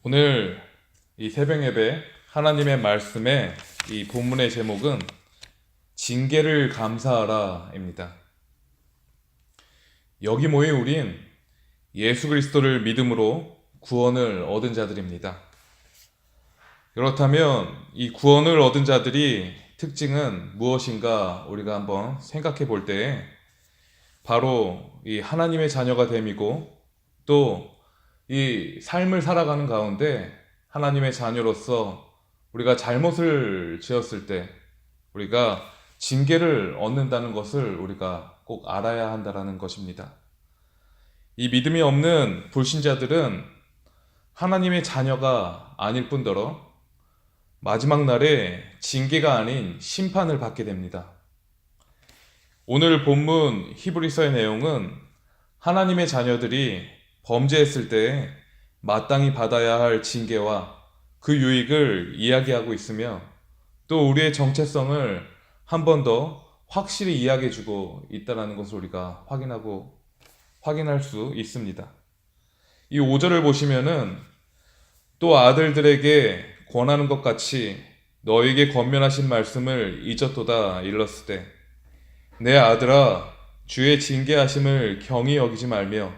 오늘 이 새벽 예배 하나님의 말씀의 이 본문의 제목은 징계를 감사하라입니다. 여기 모인 우린 예수 그리스도를 믿음으로 구원을 얻은 자들입니다. 그렇다면 이 구원을 얻은 자들이 특징은 무엇인가 우리가 한번 생각해 볼 때에 바로 이 하나님의 자녀가 됨이고 또 이 삶을 살아가는 가운데 하나님의 자녀로서 우리가 잘못을 지었을 때 우리가 징계를 얻는다는 것을 우리가 꼭 알아야 한다는 것입니다. 이 믿음이 없는 불신자들은 하나님의 자녀가 아닐 뿐더러 마지막 날에 징계가 아닌 심판을 받게 됩니다. 오늘 본문 히브리서의 내용은 하나님의 자녀들이 범죄했을 때 마땅히 받아야 할 징계와 그 유익을 이야기하고 있으며 또 우리의 정체성을 한 번 더 확실히 이야기해주고 있다는 것을 우리가 확인할 수 있습니다. 이 5절을 보시면은 또 아들들에게 권하는 것 같이 너에게 권면하신 말씀을 잊었도다 일렀을 때 내 아들아 주의 징계하심을 경히 여기지 말며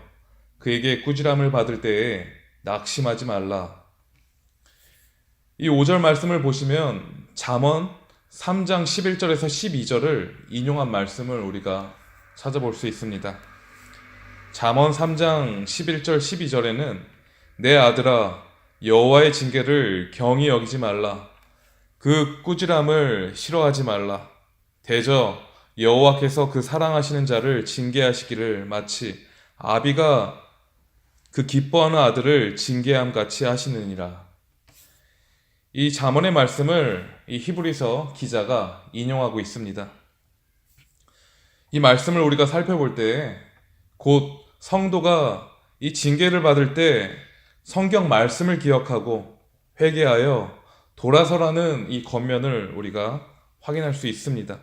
그에게 꾸지람을 받을 때에 낙심하지 말라. 이 5절 말씀을 보시면 잠언 3장 11절에서 12절을 인용한 말씀을 우리가 찾아볼 수 있습니다. 잠언 3장 11절 12절에는 내 아들아 여호와의 징계를 경히 여기지 말라. 그 꾸지람을 싫어하지 말라. 대저 여호와께서 그 사랑하시는 자를 징계하시기를 마치 아비가 그 기뻐하는 아들을 징계함 같이 하시느니라. 이 잠언의 말씀을 이 히브리서 기자가 인용하고 있습니다. 이 말씀을 우리가 살펴볼 때 곧 성도가 이 징계를 받을 때 성경 말씀을 기억하고 회개하여 돌아서라는 이 권면을 우리가 확인할 수 있습니다.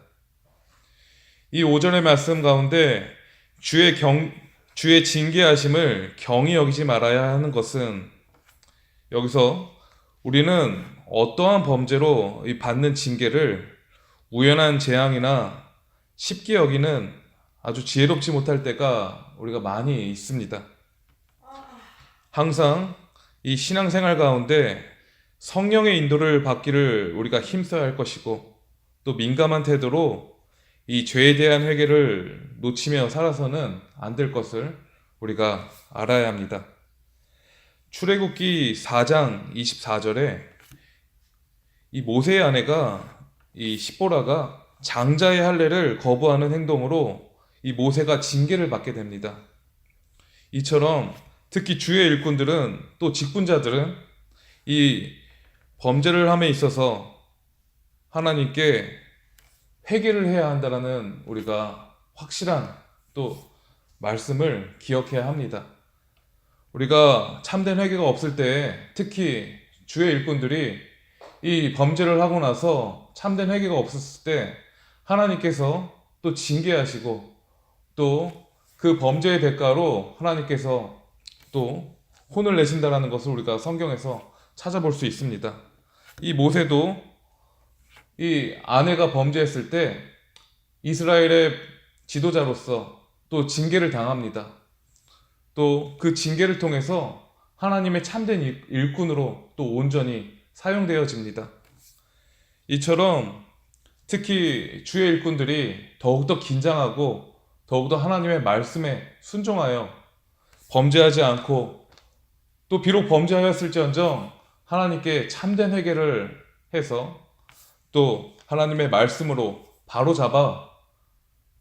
이 5절의 말씀 가운데 주의 징계하심을 경히 여기지 말아야 하는 것은 여기서 우리는 어떠한 범죄로 받는 징계를 우연한 재앙이나 쉽게 여기는 아주 지혜롭지 못할 때가 우리가 많이 있습니다. 항상 이 신앙생활 가운데 성령의 인도를 받기를 우리가 힘써야 할 것이고 또 민감한 태도로 이 죄에 대한 회개를 놓치며 살아서는 안 될 것을 우리가 알아야 합니다. 출애굽기 4장 24절에 이 모세의 아내가 이 십보라가 장자의 할례를 거부하는 행동으로 이 모세가 징계를 받게 됩니다. 이처럼 특히 주의 일꾼들은 또 직분자들은 이 범죄를 함에 있어서 하나님께 회개를 해야 한다는 우리가 확실한 또 말씀을 기억해야 합니다. 우리가 참된 회개가 없을 때 특히 주의 일꾼들이 이 범죄를 하고 나서 참된 회개가 없었을 때 하나님께서 또 징계하시고 또 그 범죄의 대가로 하나님께서 또 혼을 내신다는 것을 우리가 성경에서 찾아볼 수 있습니다. 이 모세도 이 아내가 범죄했을 때 이스라엘의 지도자로서 또 징계를 당합니다. 또 그 징계를 통해서 하나님의 참된 일꾼으로 또 온전히 사용되어집니다. 이처럼 특히 주의 일꾼들이 더욱더 긴장하고 더욱더 하나님의 말씀에 순종하여 범죄하지 않고 또 비록 범죄하였을지언정 하나님께 참된 회개를 해서 또 하나님의 말씀으로 바로잡아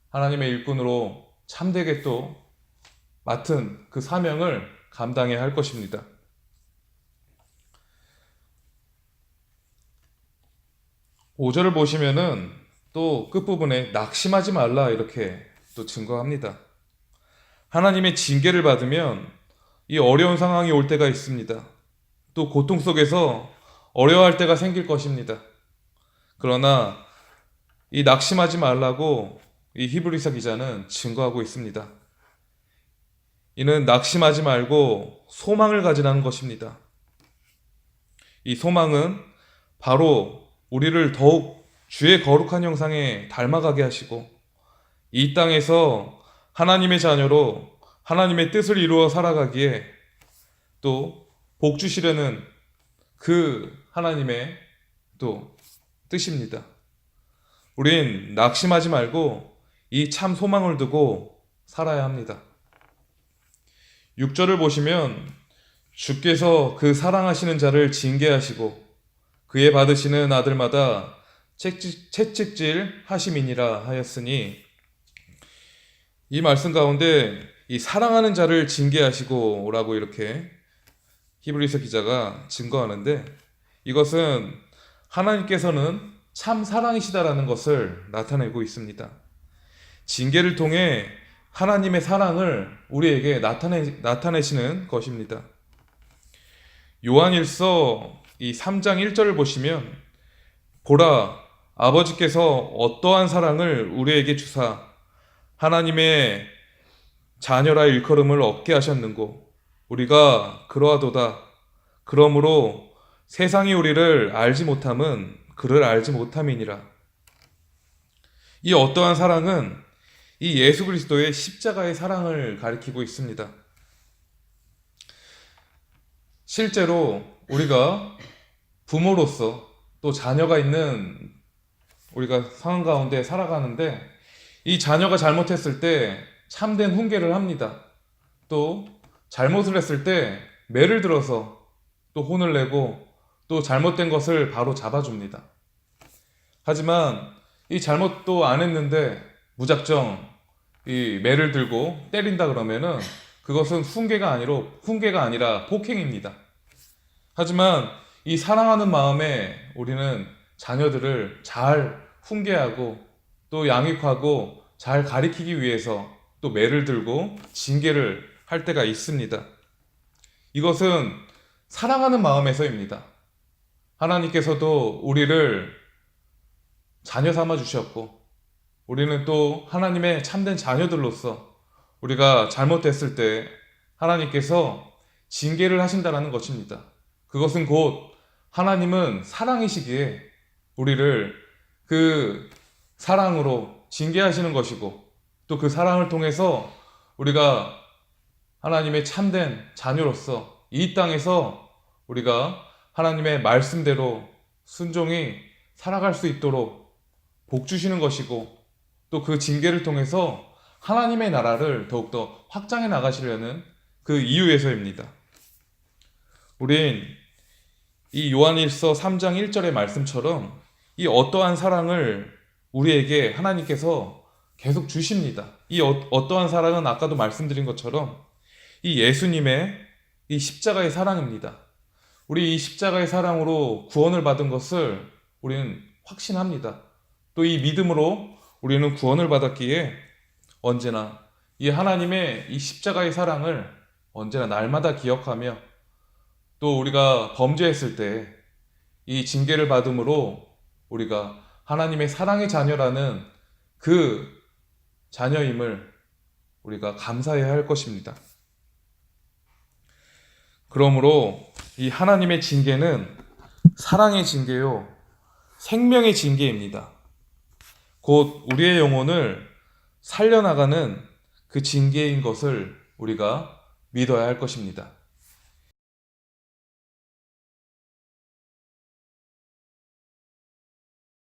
하나님의 일꾼으로 참되게 또 맡은 그 사명을 감당해야 할 것입니다. 5절을 보시면은 또 끝부분에 낙심하지 말라 이렇게 또 증거합니다. 하나님의 징계를 받으면 이 어려운 상황이 올 때가 있습니다. 또 고통 속에서 어려워할 때가 생길 것입니다. 그러나 이 낙심하지 말라고 이 히브리서 기자는 증거하고 있습니다. 이는 낙심하지 말고 소망을 가지라는 것입니다. 이 소망은 바로 우리를 더욱 주의 거룩한 형상에 닮아가게 하시고 이 땅에서 하나님의 자녀로 하나님의 뜻을 이루어 살아가기에 또 복 주시려는 그 하나님의 또 뜻입니다. 우린 낙심하지 말고 이 참 소망을 두고 살아야 합니다. 6절을 보시면 주께서 그 사랑하시는 자를 징계하시고 그의 받으시는 아들마다 채찍질 하심이니라 하였으니 이 말씀 가운데 이 사랑하는 자를 징계하시고 라고 이렇게 히브리서 기자가 증거하는데 이것은 하나님께서는 참 사랑이시다라는 것을 나타내고 있습니다. 징계를 통해 하나님의 사랑을 우리에게 나타내시는 것입니다. 요한일서 이 3장 1절을 보시면 보라 아버지께서 어떠한 사랑을 우리에게 주사 하나님의 자녀라 일컬음을 얻게 하셨는고 우리가 그러하도다. 그러므로 세상이 우리를 알지 못함은 그를 알지 못함이니라. 이 어떠한 사랑은 이 예수 그리스도의 십자가의 사랑을 가리키고 있습니다. 실제로 우리가 부모로서 또 자녀가 있는 우리가 상황 가운데 살아가는데 이 자녀가 잘못했을 때 참된 훈계를 합니다. 또 잘못을 했을 때 매를 들어서 또 혼을 내고 또 잘못된 것을 바로 잡아줍니다. 하지만 이 잘못도 안 했는데 무작정 이 매를 들고 때린다 그러면은 그것은 훈계가 아니라 폭행입니다. 하지만 이 사랑하는 마음에 우리는 자녀들을 잘 훈계하고 또 양육하고 잘 가리키기 위해서 또 매를 들고 징계를 할 때가 있습니다. 이것은 사랑하는 마음에서입니다. 하나님께서도 우리를 자녀 삼아 주셨고 우리는 또 하나님의 참된 자녀들로서 우리가 잘못했을 때 하나님께서 징계를 하신다는 것입니다. 그것은 곧 하나님은 사랑이시기에 우리를 그 사랑으로 징계하시는 것이고 또 그 사랑을 통해서 우리가 하나님의 참된 자녀로서 이 땅에서 우리가 하나님의 말씀대로 순종히 살아갈 수 있도록 복 주시는 것이고 또 그 징계를 통해서 하나님의 나라를 더욱더 확장해 나가시려는 그 이유에서입니다. 우린 이 요한일서 3장 1절의 말씀처럼 이 어떠한 사랑을 우리에게 하나님께서 계속 주십니다. 이 어떠한 사랑은 아까도 말씀드린 것처럼 이 예수님의 이 십자가의 사랑입니다. 우리 이 십자가의 사랑으로 구원을 받은 것을 우리는 확신합니다. 또 이 믿음으로 우리는 구원을 받았기에 언제나 이 하나님의 이 십자가의 사랑을 언제나 날마다 기억하며 또 우리가 범죄했을 때 이 징계를 받음으로 우리가 하나님의 사랑의 자녀라는 그 자녀임을 우리가 감사해야 할 것입니다. 그러므로 이 하나님의 징계는 사랑의 징계요, 생명의 징계입니다. 곧 우리의 영혼을 살려나가는 그 징계인 것을 우리가 믿어야 할 것입니다.